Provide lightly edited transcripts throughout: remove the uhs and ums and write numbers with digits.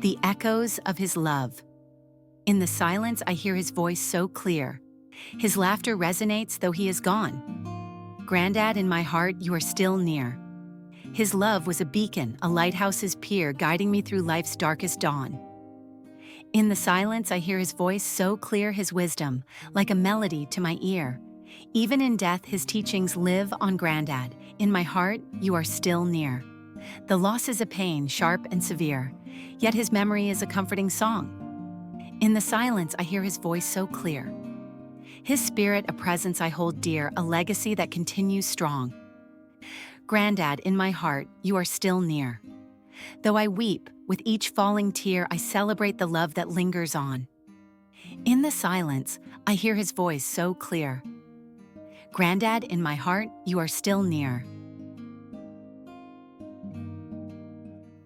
the echoes of his love. In the silence, I hear his voice so clear. His laughter resonates though he is gone. Grandad, in my heart, you are still near. His love was a beacon, a lighthouse's pier, guiding me through life's darkest dawn. In the silence, I hear his voice so clear, his wisdom, like a melody to my ear. Even in death, his teachings live on Grandad. In my heart, you are still near. The loss is a pain, sharp and severe, yet his memory is a comforting song. In the silence, I hear his voice so clear. His spirit, a presence I hold dear, a legacy that continues strong. Grandad, in my heart, you are still near. Though I weep, with each falling tear, I celebrate the love that lingers on. In the silence, I hear his voice so clear. Grandad, in my heart, you are still near.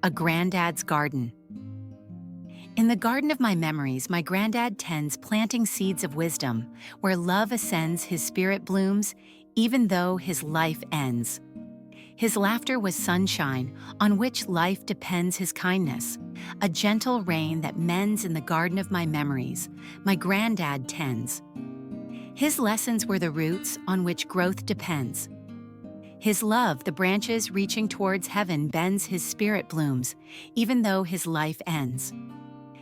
A Grandad's Garden. In the garden of my memories, my Grandad tends, planting seeds of wisdom. Where love ascends, his spirit blooms, even though his life ends. His laughter was sunshine, on which life depends, his kindness. A gentle rain that mends in the garden of my memories, my Grandad tends. His lessons were the roots on which growth depends. His love, the branches reaching towards heaven, bends, his spirit blooms, even though his life ends.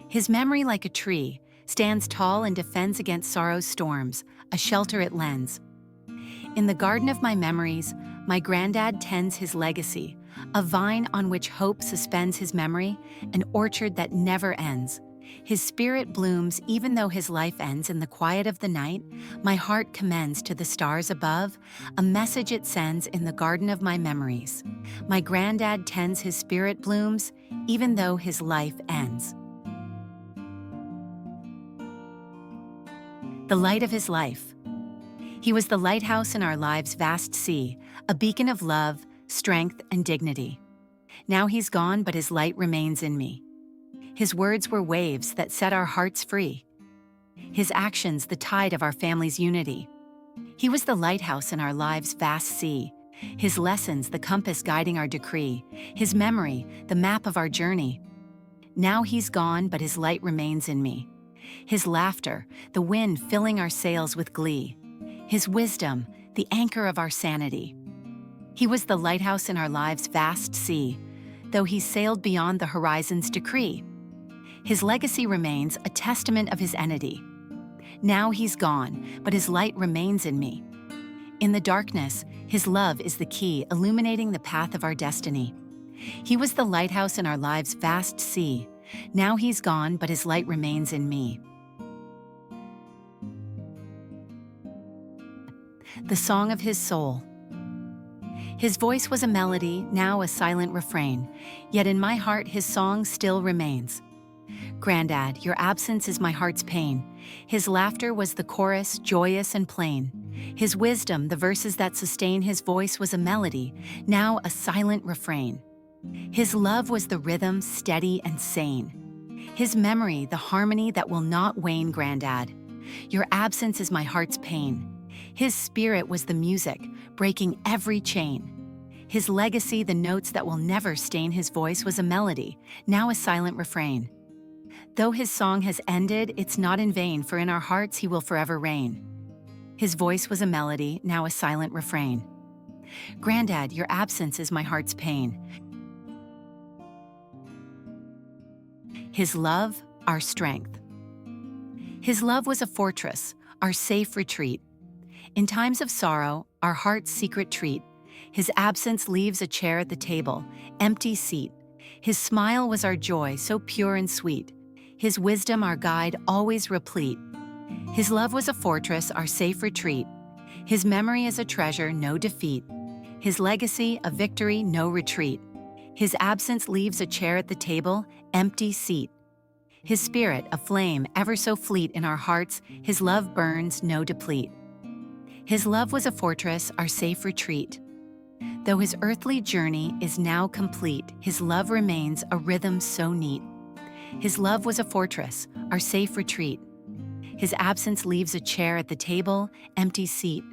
His memory, like a tree, stands tall and defends against sorrow's storms, a shelter it lends. In the garden of my memories, my Grandad tends his legacy, a vine on which hope suspends his memory, an orchard that never ends. His spirit blooms even though his life ends. In the quiet of the night, my heart commends to the stars above, a message it sends in the garden of my memories. My Grandad tends his spirit blooms even though his life ends. The light of his life. He was the lighthouse in our lives' vast sea, a beacon of love, strength, and dignity. Now he's gone, but his light remains in me. His words were waves that set our hearts free. His actions, the tide of our family's unity. He was the lighthouse in our lives' vast sea. His lessons, the compass guiding our decree. His memory, the map of our journey. Now he's gone, but his light remains in me. His laughter, the wind filling our sails with glee. His wisdom, the anchor of our sanity. He was the lighthouse in our lives' vast sea, though he sailed beyond the horizon's decree. His legacy remains a testament of his entity. Now he's gone, but his light remains in me. In the darkness, his love is the key, illuminating the path of our destiny. He was the lighthouse in our lives' vast sea. Now he's gone, but his light remains in me. The song of his soul. His voice was a melody, now a silent refrain, yet in my heart his song still remains. Grandad, your absence is my heart's pain. His laughter was the chorus, joyous and plain. His wisdom, the verses that sustain his voice, was a melody, now a silent refrain. His love was the rhythm, steady and sane. His memory, the harmony that will not wane. Grandad, your absence is my heart's pain. His spirit was the music, breaking every chain. His legacy, the notes that will never stain. His voice was a melody, now a silent refrain. Though his song has ended, it's not in vain, for in our hearts he will forever reign. His voice was a melody, now a silent refrain. Grandad, your absence is my heart's pain. His love, our strength. His love was a fortress, our safe retreat. In times of sorrow, our heart's secret treat. His absence leaves a chair at the table, empty seat. His smile was our joy, so pure and sweet. His wisdom, our guide, always replete. His love was a fortress, our safe retreat. His memory is a treasure, no defeat. His legacy, a victory, no retreat. His absence leaves a chair at the table, empty seat. His spirit, a flame, ever so fleet in our hearts. His love burns, no deplete. His love was a fortress, our safe retreat. Though his earthly journey is now complete, his love remains a rhythm so neat. His love was a fortress, our safe retreat. His absence leaves a chair at the table, empty seat.